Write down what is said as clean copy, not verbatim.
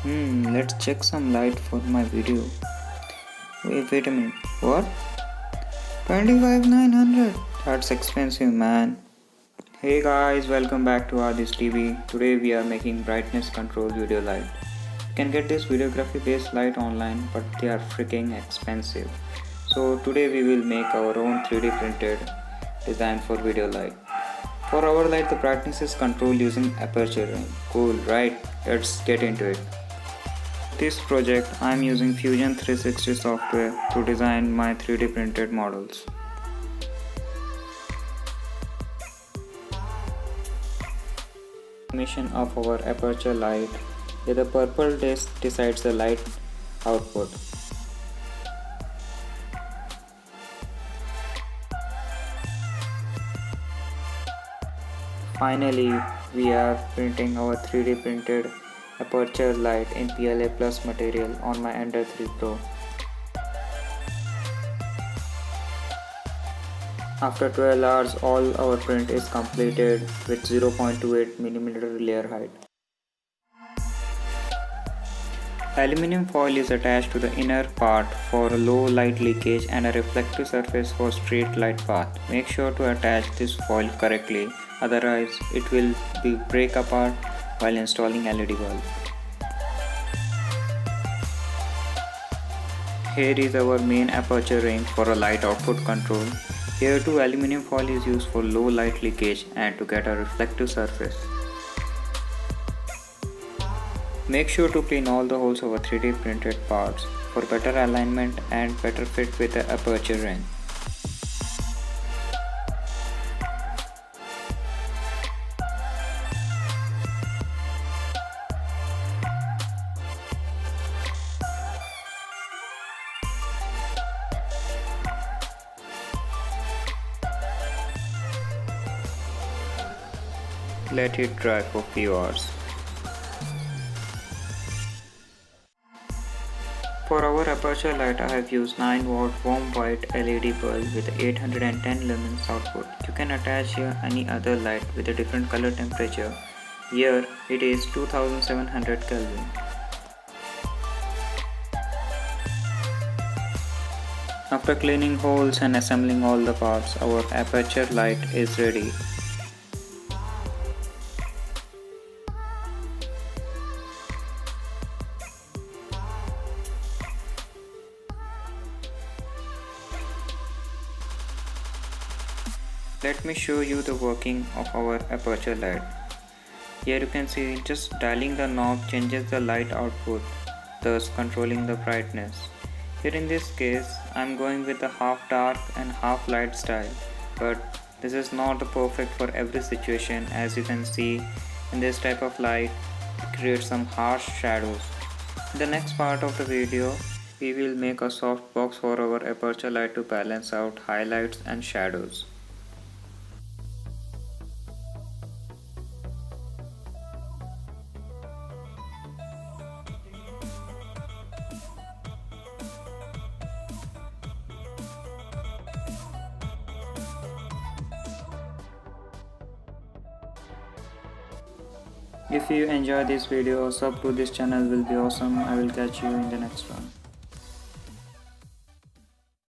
Let's check some light for my video. Wait a minute. What? 25,900? That's expensive, man. Hey guys, welcome back to Adis TV. Today we are making brightness control video light. You can get this videography based light online, but they are freaking expensive. So today we will make our own 3D printed design for video light. For our light, the brightness is controlled using aperture ring. Cool, right? Let's get into it. This project, I am using Fusion 360 software to design my 3D printed models. Animation of our aperture light, where the purple disc decides the light output. Finally, we are printing our 3D printed aperture light in PLA Plus material on my Ender 3 Pro. After 12 hours, all our print is completed with 0.28mm layer height. Aluminum foil is attached to the inner part for low light leakage and a reflective surface for straight light path. Make sure to attach this foil correctly, otherwise it will break apart while installing LED bulb. Here is our main aperture ring for a light output control. Here too aluminum foil is used for low light leakage and to get a reflective surface. Make sure to clean all the holes of our 3D printed parts for better alignment and better fit with the aperture ring. Let it dry for few hours. For our aperture light, I have used 9W warm white LED bulb with 810 lumens output. You can attach here any other light with a different color temperature. Here it is 2700 Kelvin. After cleaning holes and assembling all the parts, our aperture light is ready. Let me show you the working of our aperture light. Here you can see just dialing the knob changes the light output, thus controlling the brightness. Here in this case, I am going with the half dark and half light style, but this is not perfect for every situation. As you can see, in this type of light, it creates some harsh shadows. In the next part of the video, we will make a soft box for our aperture light to balance out highlights and shadows. If you enjoy this video, sub to this channel will be awesome. I will catch you in the next one.